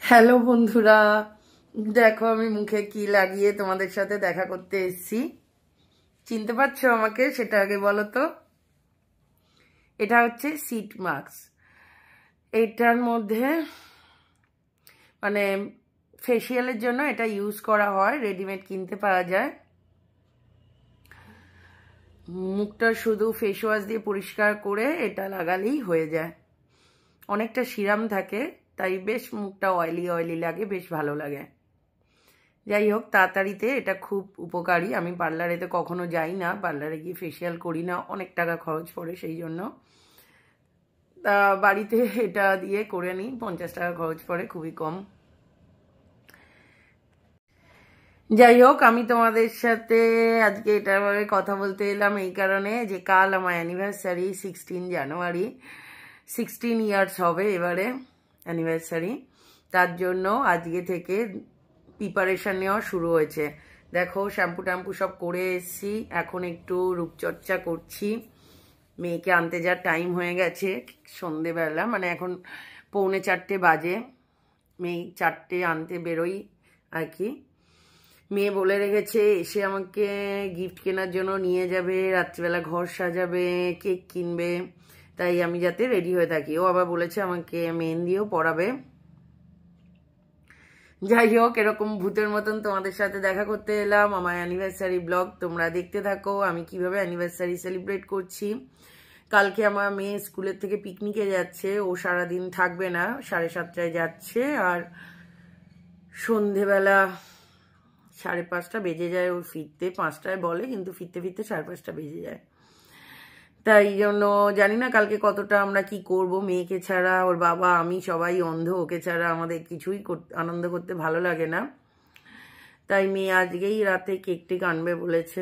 Hello বন্ধুরা, দেখো আমি মুখে কি লাগিয়ে তোমাদের সাথে দেখা করতে এসেছি। চিনতে পারছো আমাকে? সেটা আগে বলো তো। এটা হচ্ছে সিট মাস্ক। এটার মধ্যে মানে ফেসিয়ালের জন্য এটা ইউজ করা হয়, রেডিমেড কিনতে পাওয়া যায়। মুখটা শুধু ফেস ওয়াশ দিয়ে পরিষ্কার করে এটা লাগালেই হয়ে যায়। অনেকটা সিরাম থাকে, তাই বেশ মুখটা অয়েলি অয়েলি লাগে, বেশ ভালো লাগে। যাই হোক, তাড়াতাড়িতে এটা খুব উপকারী। আমি পার্লারেতে কখনো যাই না, পার্লারে গিয়ে ফেসিয়াল করি না, অনেক টাকা খরচ পড়ে, সেই জন্য তা বাড়িতে এটা দিয়ে করে নিই। 50 টাকা খরচ পড়ে, খুবই কম। যাই হোক, আমি তোমাদের সাথে আজকে এটার ব্যাপারে কথা বলতে এলাম এই কারণে যে কাল আমার অ্যানিভার্সারি, 16 জানুয়ারি। 16 ইয়ার্স হবে এবারে অ্যানিভার্সারি। তার জন্য আজকে থেকে প্রিপারেশন নেওয়া শুরু হয়েছে। দেখো, শ্যাম্পু ট্যাম্পু সব করে এসেছি, এখন একটু রূপচর্চা করছি। মেয়েকে আনতে যাওয়ার টাইম হয়ে গেছে, সন্ধেবেলা, মানে এখন 3:45 বাজে। মেয়ে 4টে আনতে বেরোই আর কি। মেয়ে বলে রেখেছে এসে আমাকে গিফট কেনার জন্য নিয়ে যাবে, রাত্রিবেলা ঘর সাজাবে, কেক কিনবে, তাই আমি যাতে রেডি হয়ে থাকি। ও আবার বলেছে আমাকে মেহেন্দিও পরাবে। যাই হোক, এরকম ভূতের মতন তোমাদের সাথে দেখা করতে এলাম। আমার অ্যানিভার্সারি ব্লগ তোমরা দেখতে থাকো, আমি কিভাবে অ্যানিভার্সারি সেলিব্রেট করছি। কালকে আমার মেয়ে স্কুলের থেকে পিকনিকে যাচ্ছে, ও সারাদিন থাকবে না, 7:30টায় যাচ্ছে, আর সন্ধেবেলা 5:30 বেজে যায় ওর ফিরতে। 5টায় বলে, কিন্তু ফিরতে ফিরতে 5:30 বেজে যায়। তাই জন্য জানি না কালকে কতটা আমরা কি করব। মেয়েকে ছাড়া, ওর বাবা, আমি সবাই অন্ধ, ওকে ছাড়া আমাদের কিছুই আনন্দ করতে ভালো লাগে না। তাই মেয়ে আজকেই রাতে কেক টেক আনবে বলেছে।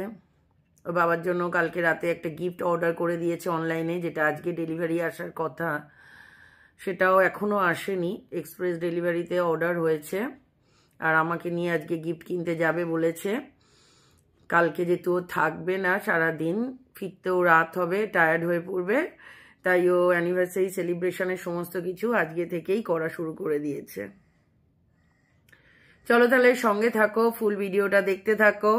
ওর বাবার জন্য কালকে রাতে একটা গিফট অর্ডার করে দিয়েছে অনলাইনে, যেটা আজকে ডেলিভারি আসার কথা, সেটাও এখনও আসেনি। এক্সপ্রেস ডেলিভারিতে অর্ডার হয়েছে। আর আমাকে নিয়ে আজকে গিফট কিনতে যাবে বলেছে। কালকে যেহেতু ও থাকবে না সারাদিন, ফিরতেও রাত হবে, টায়ার্ড হয়ে পড়বে, তাই ও অ্যানিভার্সারি সেলিব্রেশনের সমস্ত কিছু আজকে থেকেই করা শুরু করে দিয়েছে। চলো তাহলে সঙ্গে থাকো, ফুল ভিডিওটা দেখতে থাকো।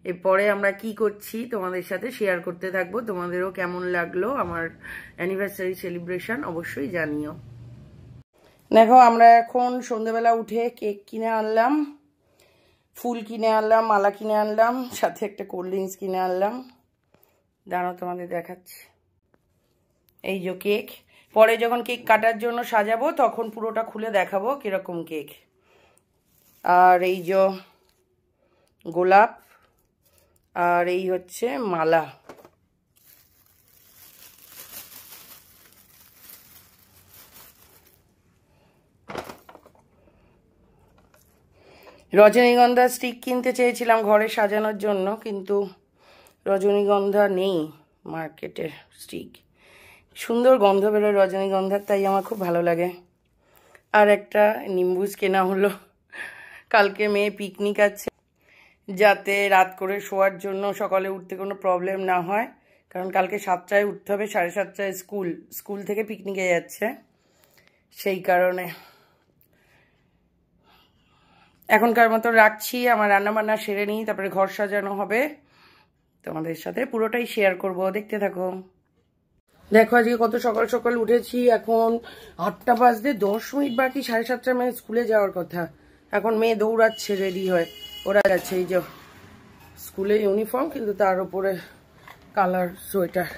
এরপরে আমরা কি করছি তোমাদের সাথে শেয়ার করতে থাকবো। তোমাদেরও কেমন লাগলো আমার অ্যানিভার্সারি সেলিব্রেশন অবশ্যই জানিও। দেখো, আমরা এখন সন্ধ্যেবেলা উঠে কেক কিনে আনলাম, ফুল কিনে আনলাম, মালা কিনে আনলাম, সাথে একটা কোল্ড ড্রিঙ্কস কিনে আনলাম। দাঁড়াও তোমাদের দেখাচ্ছি। এই যে কেক, পরে যখন কেক কাটার জন্য সাজাবো তখন পুরোটা খুলে দেখাবো কিরকম কেক। আর এই যে গোলাপ, আর এই হচ্ছে মালা। রজনীগন্ধা স্টিক কিনতে চেয়েছিলাম ঘরে সাজানোর জন্য, কিন্তু রজনীগন্ধা নেই মার্কেটের স্টিক। সুন্দর গন্ধ বেরোয় রজনীগন্ধার, তাই আমার খুব ভালো লাগে। আর একটা নিম্বুজ কেনা হলো। কালকে মেয়ে পিকনিক আছে, যাতে রাত করে শোয়ার জন্য সকালে উঠতে কোনো প্রবলেম না হয়, কারণ কালকে 7টায় উঠতে হবে, 7:30টায় স্কুল থেকে পিকনিকে যাচ্ছে, সেই কারণে। এখনকার মতো রাখছি, আমার রান্নাবান্না সেরে নিই, তারপরে ঘর সাজানো হবে। তোমাদের সাথে পুরোটাই শেয়ার করব, দেখতে থাকো। দেখো আজকে কত সকাল সকাল উঠেছি। এখন 8টা বাজতে 10 মিনিট বাকি, 7:30 মেয়ে স্কুলে যাওয়ার কথা। এখন মেয়ে দৌড়াচ্ছে রেডি হয়ে, ওরা যাচ্ছে। এই যে স্কুলে ইউনিফর্ম, কিন্তু তার উপরে কালার সোয়েটার।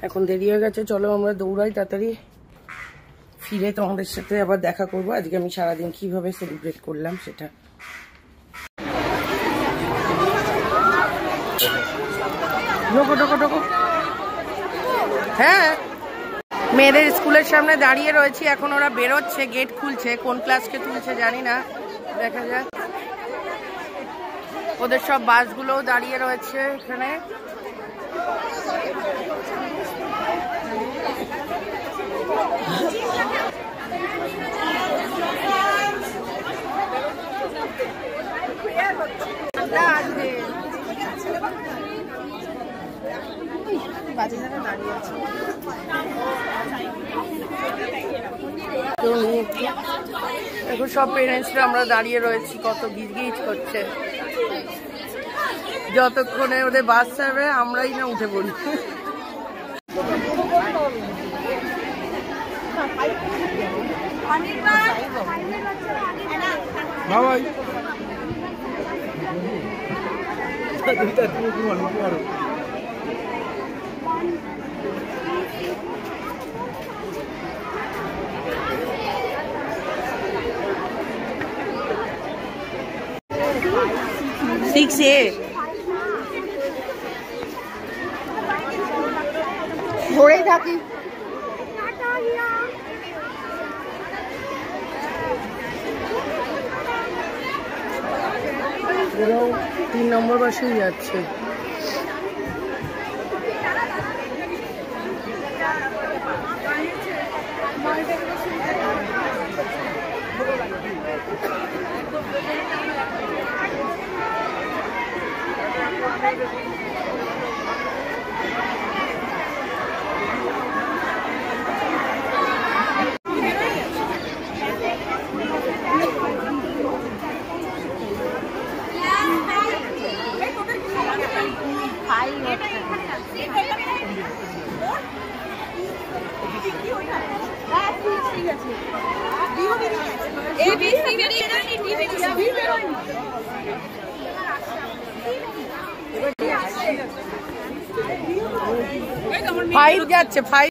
এখন দেরি হয়ে গেছে, চলো আমরা দৌড়াই তাড়াতাড়ি। ফিরে তোমাদের সাথে আবার দেখা করব আজকে আমি সারাদিন কিভাবে সেলিব্রেট করলাম সেটা। ঢোকো ঢোকো ঢোকো। হ্যাঁ, মেয়েদের স্কুলের সামনে দাঁড়িয়ে রয়েছি, এখন ওরা বেরোচ্ছে, গেট খুলছে, কোন ক্লাসকে তুলছে জানি না, দেখা যাক। ওদের সব বাসগুলোও দাঁড়িয়ে রয়েছে এখানে। বাজে জায়গায় দাঁড়িয়ে আছে। দেখো সব পেরেন্টসরা আমরা দাঁড়িয়ে রয়েছি, কত গিজগিজ করছে। যতক্ষণে ওদের বাস ছাড়বে আমরাই না উঠে পড়ি। ধরেই থাকি। ওরাও 3 নম্বর বাসেই যাচ্ছে। ফাইভ যাচ্ছে, ফাইভ।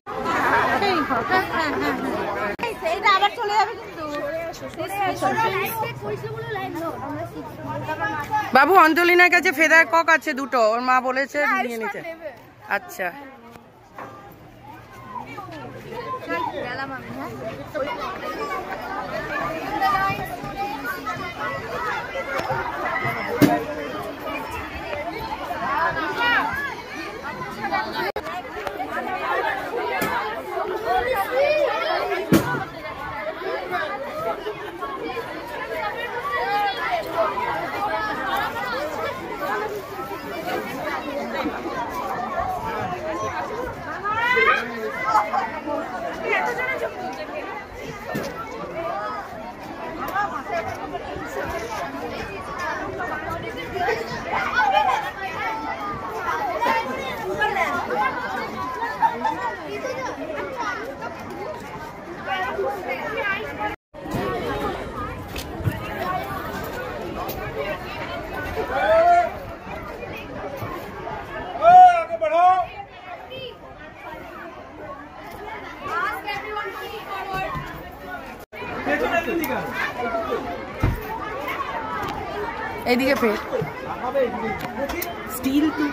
আবার চলে যাবে কিন্তু। বাবু অঞ্জলিনার কাছে ফেদার কক আছে দুটো, ওর মা বলেছে নিয়ে নিতে। আচ্ছা এদিকে ফের স্টিল টু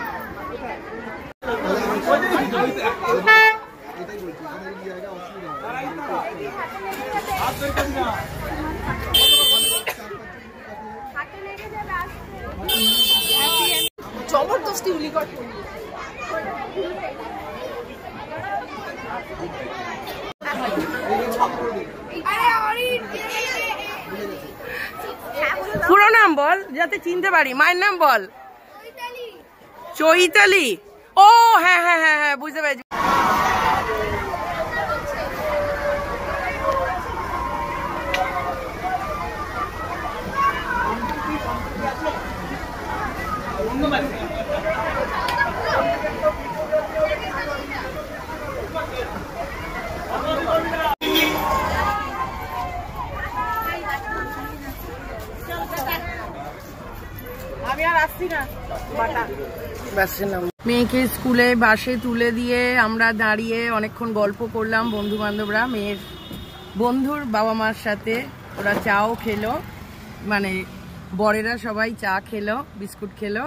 জবরদস্তি উলিকট পুরো নাম বল যাতে চিনতে পারি। মায়ের নাম বল। চৈতালি। ও হ্যাঁ হ্যাঁ হ্যাঁ হ্যাঁ বুঝতে পেরেছি। মেয়েকে স্কুলে বাসে তুলে দিয়ে আমরা দাঁড়িয়ে অনেকক্ষণ গল্প করলাম বন্ধু বান্ধবরা, মেয়ের বন্ধুর বাবা মার সাথে। ওরা চাও খেলো, মানে বরেরা সবাই চা খেলো, বিস্কুট খেলো।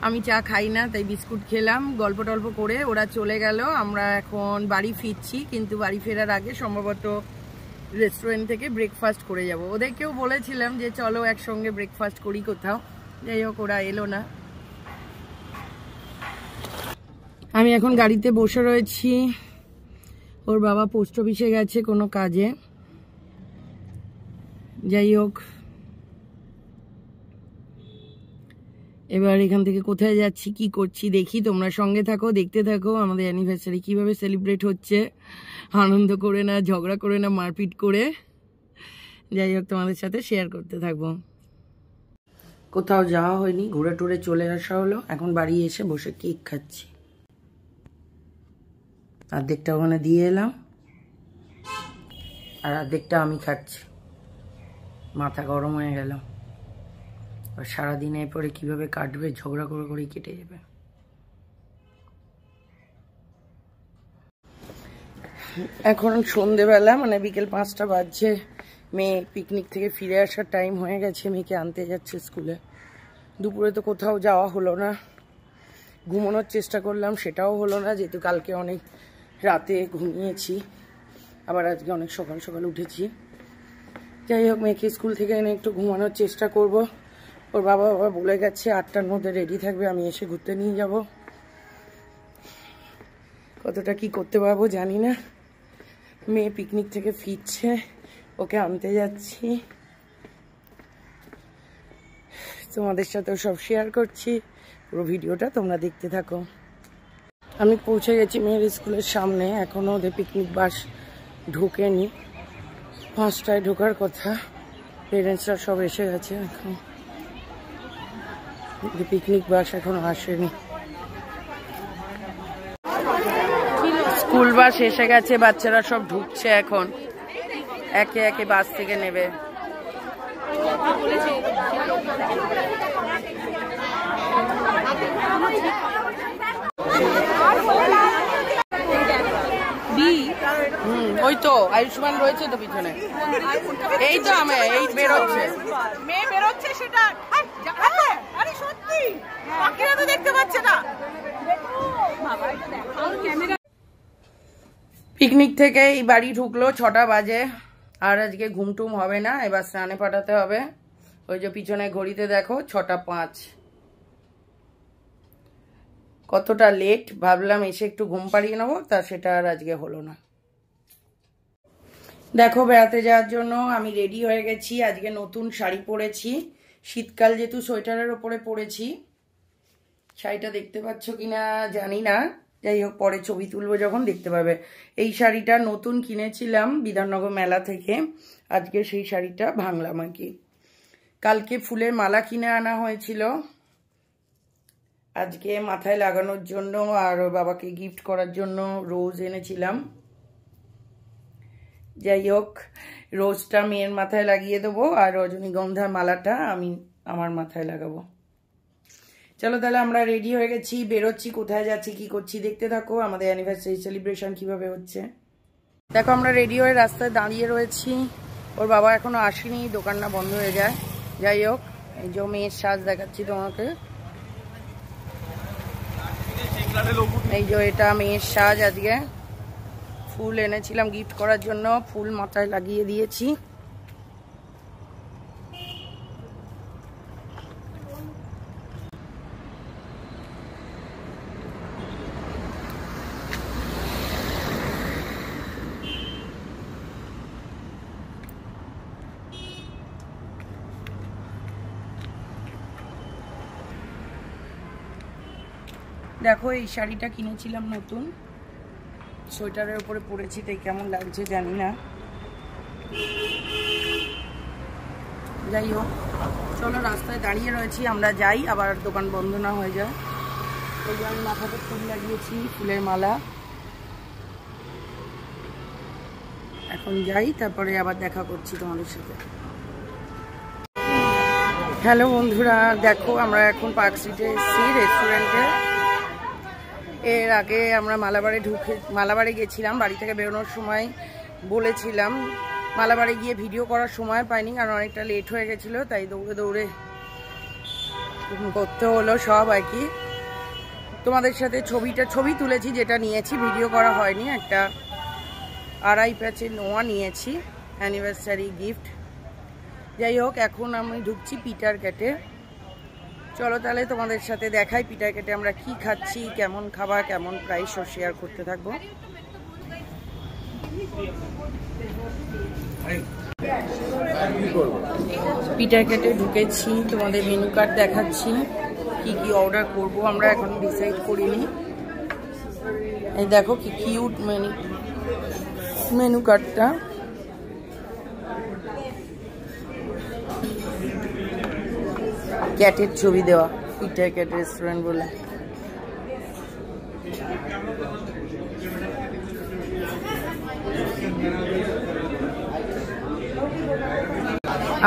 আমি চা খাই না তাই বিস্কুট খেলাম। গল্প টল্প করে ওরা চলে গেল। আমরা এখন বাড়ি ফিরছি, কিন্তু বাড়ি ফেরার আগে সম্ভবত রেস্টুরেন্ট থেকে ব্রেকফাস্ট করে যাব। ওদেরকেও বলেছিলাম যে চলো একসঙ্গে ব্রেকফাস্ট করি কোথাও, যাই হোক ওরা এলো না। আমি এখন গাড়িতে বসে রয়েছি। ওর বাবা পোস্ট অফিসে গেছে কোনো কাজে। যাই হোক এবার এখান থেকে কোথায় যাচ্ছি কি করছি দেখি, তোমরা সঙ্গে থাকো, দেখতে থাকো আমাদের অ্যানিভার্সারি কিভাবে সেলিব্রেট হচ্ছে। আনন্দ করে না, ঝগড়া করে না, মারপিট করে। যাই হোক তোমাদের সাথে শেয়ার করতে থাকবো। কোথাও যাওয়া হয়নি, ঘুরে টুরে চলে আসা হলো। এখন বাড়ি এসে বসে কেক খাচ্ছি। অর্ধেকটা ওখানে দিয়ে এলাম আর অর্ধেকটা আমি খাচ্ছি। মাথা গরম হয়ে গেল। আর সারাদিন এরপরে কীভাবে কাটবে, ঝগড়া করে করেই কেটে যাবে। এখন সন্ধেবেলা, মানে বিকেল 5টা বাজছে। মেয়ে পিকনিক থেকে ফিরে আসার টাইম হয়ে গেছে, মেয়েকে আনতে যাচ্ছে স্কুলে। দুপুরে তো কোথাও যাওয়া হলো না। ঘুমানোর চেষ্টা করলাম, সেটাও হলো না, যেহেতু কালকে অনেক রাতে ঘুমিয়েছি, আবার আজকে অনেক সকাল সকাল উঠেছি। যাই হোক, মেয়েকে স্কুল থেকে এনে একটু ঘুমানোর চেষ্টা করব। ওর বাবা বলে গেছে 8টার মধ্যে রেডি থাকবে, আমি এসে ঘুরতে নিয়ে যাব। কতটা কি করতে পারবো জানি না। মেয়ে পিকনিক থেকে ফিরছে, ওকে আনতে যাচ্ছি। তোমাদের সাথেও সব শেয়ার করছি, পুরো ভিডিওটা তোমরা দেখতে থাকো। আমি পৌঁছে গেছি মেয়ের স্কুলের সামনে। এখনো ওদের পিকনিক বাস ঢোকেনি, 5টায় ঢোকার কথা। পেরেন্টসরা সব এসে গেছে, এখন পিকনিক বাস এখনো আসেনি। স্কুল বাস এসে গেছে, বাচ্চারা সব ঢুকছে। এখন একে একে বাস থেকে নেবে। ওই তো আয়ুষ্মান রয়েছে তো পিছনে। এই তো আমি এই বেরোচ্ছে, মেয়ে বেরোচ্ছে সেটা। আরে সত্যি বাকিরা তো দেখতে পাচ্ছে না। পিকনিক থেকে এই বাড়ি ঢুকলো 6টা বাজে। আর আজকে ঘুমটুম হবে না, এবার স্নানে পাঠাতে হবে। ওই যে পিছনে ঘড়িতে দেখো 6টা 5। কতটা লেট, ভাবলাম এসে একটু ঘুম পাড়িয়ে নেবো, তা সেটা আর আজকে হলো না। দেখো, বেড়াতে যাওয়ার জন্য আমি রেডি হয়ে গেছি। আজকে নতুন শাড়ি পরেছি, শীতকাল যেহেতু সোয়েটারের ওপরে পরেছি। শাড়িটা দেখতে পাচ্ছ কিনা জানি না, যাই হোক পরে ছবি তুলবো যখন দেখতে পাবে। এই শাড়িটা নতুন কিনেছিলাম বিধাননগর মেলা থেকে, আজকে সেই শাড়িটা ভাঙলাম আর কি। কালকে ফুলের মালা কিনে আনা হয়েছিল, আজকে মাথায় লাগানোর জন্য আর বাবাকে গিফট করার জন্য রোজ এনেছিলাম। যাই হোক, রোজটা মেয়ের মাথায় লাগিয়ে দেবো আর রজনীগন্ধার মালাটা আমি আমার মাথায় লাগাবো। চলো তাহলে আমরা রেডি হয়ে গেছি, বেরোচ্ছি। কোথায় যাচ্ছি, কি করছি দেখতে থাকো। আমাদের অ্যানিভার্সারি সেলিব্রেশন কিভাবে হচ্ছে দেখো। আমরা রেডি হয়ে রাস্তায় দাঁড়িয়ে রয়েছি, ওর বাবা এখনো আসেনি, দোকানটা বন্ধ হয়ে যায়। যাই হোক, এই যে মেয়ের সাজ দেখাচ্ছি তোমাকে। এই যে এটা মেয়ের সাজ। আজকে ফুল এনেছিলাম গিফট করার জন্য, ফুল মাথায় লাগিয়ে দিয়েছি। দেখো, এই শাড়িটা কিনেছিলাম নতুন, সোয়েটারের উপরে পরেছি, তাই কেমন লাগছে জানি না। যাই হোক, চলো রাস্তায় দাঁড়িয়ে রয়েছি, আমরা যাই, আবার দোকান বন্ধ না হয়ে যায়। এই যে আমি মাথাতে ফুল লাগিয়েছি, ফুলের মালা। এখন যাই, তারপরে আবার দেখা করছি তোমাদের সাথে। হ্যালো বন্ধুরা, দেখো আমরা এখন পার্ক স্ট্রিটে এসেছি রেস্টুরেন্টে। এর আগে আমরা মালাবারে গেছিলাম। বাড়ি থেকে বেরোনোর সময় বলেছিলাম, মালাবারে গিয়ে ভিডিও করার সময় পাইনি, কারণ অনেকটা লেট হয়ে গেছিলো, তাই দৌড়ে দৌড়ে করতে হলো সব আর কি। তোমাদের সাথে ছবি তুলেছি, যেটা নিয়েছি, ভিডিও করা হয়নি। একটা 2.5 প্যাচের নোয়া নিয়েছি, অ্যানিভার্সারি গিফট। যাই হোক, এখন আমি ঢুকছি পিটার ক্যাটে। চলো তাহলে তোমাদের সাথে দেখাই পিটার ক্যাটে আমরা কি খাচ্ছি, কেমন খাবার, কেমন প্রাইস, সব শেয়ার করতে থাকবো। পিটার ক্যাটে ঢুকেছি, তোমাদের মেনু কার্ড দেখাচ্ছি, কি কি অর্ডার করব আমরা এখন ডিসাইড করিনি। এই দেখো কি কিউট মেনু কার্ডটা। ক্যাটের ছবি দেওয়া, পিটার ক্যাট রেস্টুরেন্ট বলে।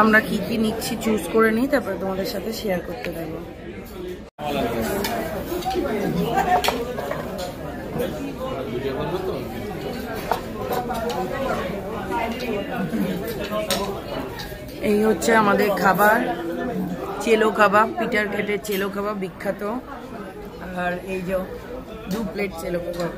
আমরা কি কি নিচ্ছি চুজ করে নিই, তারপরে তোমাদের সাথে শেয়ার করতে থাকবো। এই হচ্ছে আমাদের খাবার, চেলো কাবাব, পিটার ক্যাটের চেলো কাবাব বিখ্যাত। আর এই যে 2 প্লেট চেলো কাবাব।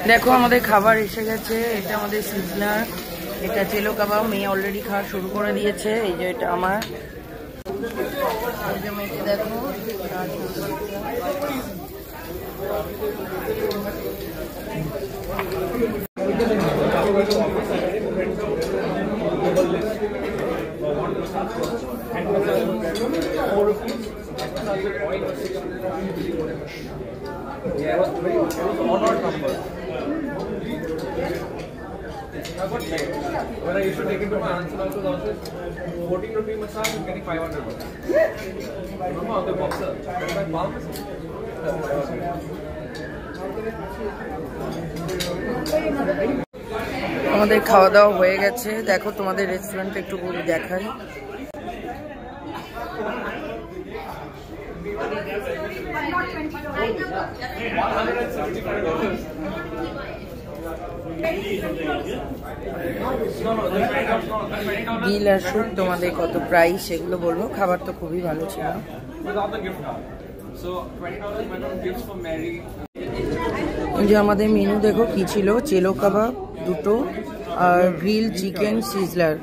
দেখো আমাদের খাবার এসে গেছে। এটা আমাদের সিজলার, এটা চেলো কাবাব। মেয়ে অলরেডি খাওয়া শুরু করে দিয়েছে। এই যে এটা আমার, মেয়েকে দেখো। Yeah, it was odd number. Whether you should take it to my answer also losses. 14 rupee massage is getting 500 bucks. Remember on the boxer? That's my palm. আমাদের খাওয়া দাওয়া হয়ে গেছে। দেখো তোমাদের রেস্টুরেন্ট একটু দেখাই। বিল আর শুট তোমাদের কত প্রাইস সেগুলো বলবো। খাবার তো খুবই ভালো ছিল। এই যে আমাদের মেনু দেখো কি ছিল, চেলো কাবাব 2টো আর গ্রিল চিকেন সিজলার।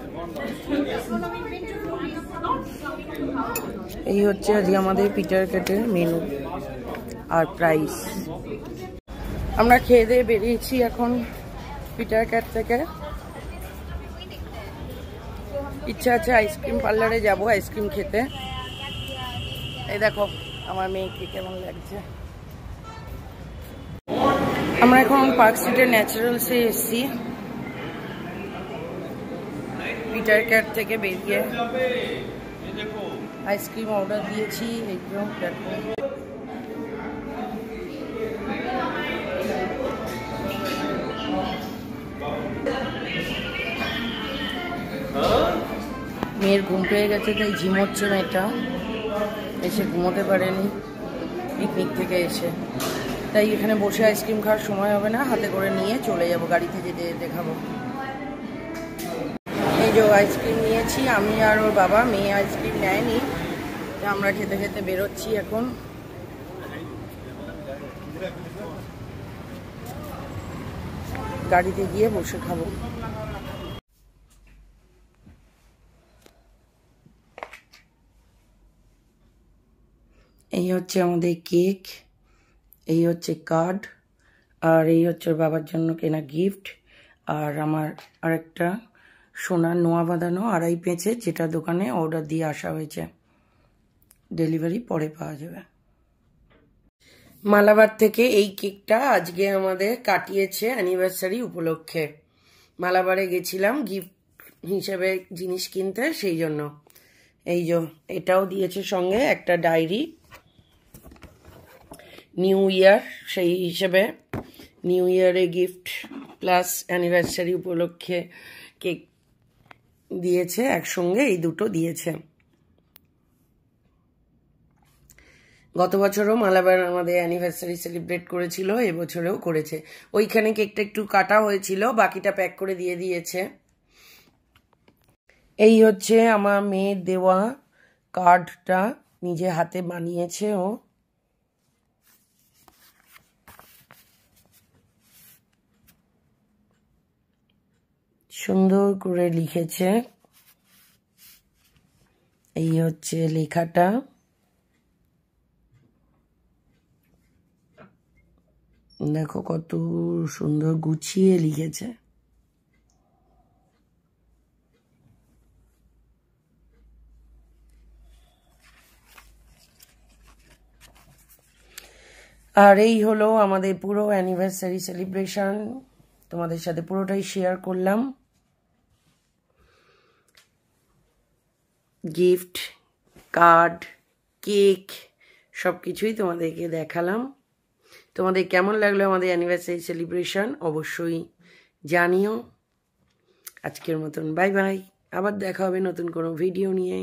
এই হচ্ছে আজকে আমাদের পিটার ক্যাটের মেনু আর প্রাইস। আমরা খেয়ে দিয়ে বেরিয়েছি এখন পিটার ক্যাট থেকে। ইচ্ছা আছে আইসক্রিম পার্লারে যাব আইসক্রিম খেতে। এই দেখো আমার মেয়েকে কেমন লাগছে। আমরা এখন পার্ক স্ট্রিটের ন্যাচারালসে এসেছি। পিটার ক্যাট থেকে বেরিয়ে আইসক্রিম অর্ডার দিয়েছি। একদম মেয়ের ঘুম পেয়ে গেছে, তাই ঝিমোচ্ছে মেয়েটা, এসে ঘুমোতে পারেনি পিকনিক থেকে এসে। তাই এখানে বসে আইসক্রিম খাওয়ার সময় হবে না, হাতে করে নিয়ে চলে যাব, গাড়িতে যেতে যেতে খাবো। এই যে আইসক্রিম নিয়েছি আমি আর ওর বাবা, মেয়ে আইসক্রিম নেয়নি। আমরা খেতে খেতে বেরোচ্ছি এখন। গাড়িতে গিয়ে বসে খাবো। এই হচ্ছে আমাদের কেক, এই হচ্ছে কার্ড, আর এই হচ্ছে ওর বাবার জন্য কেনা গিফট, আর আমার আরেকটা সোনার নোয়া বাঁধানো 2.5 পেঁচে, যেটা দোকানে অর্ডার দিয়ে আসা হয়েছে। ডেলিভারি পরে পাওয়া যাবে। মালাবার থেকে এই কেকটা আজকে আমাদের কাটিয়েছে অ্যানিভার্সারি উপলক্ষে। মালাবারে গেছিলাম গিফট হিসেবে জিনিস কিনতে, সেই জন্য। এই যে এটাও দিয়েছে সঙ্গে একটা ডায়েরি, নিউ ইয়ার সেই হিসেবে নিউ ইয়ারে গিফট প্লাস অ্যানিভার্সারি উপলক্ষে কেক দিয়েছে একসঙ্গে, এই দুটো দিয়েছে। গত বছরও মালাবার আমাদের অ্যানিভার্সারি সেলিব্রেট করেছিল, এবছরেও করেছে। ওইখানে কেকটা একটু কাটা হয়েছিল, বাকিটা প্যাক করে দিয়ে দিয়েছে। এই হচ্ছে আমার মেয়ের দেওয়া কার্ডটা, নিজে হাতে বানিয়েছে ও। সুন্দর করে লিখেছে। এই হচ্ছে লেখাটা। দেখো কত সুন্দর গুছিয়ে লিখেছে। আর এই হলো আমাদের পুরো অ্যানিভার্সারি সেলিব্রেশন, তোমাদের সাথে পুরোটাই শেয়ার করলাম। গিফট, কার্ড, কেক সব কিছুই তোমাদেরকে দেখালাম। তোমাদের কেমন লাগলো আমাদের অ্যানিভার্সারি সেলিব্রেশন অবশ্যই জানিও। আজকের মতন বাই বাই, আবার দেখা হবে নতুন কোনো ভিডিও নিয়ে।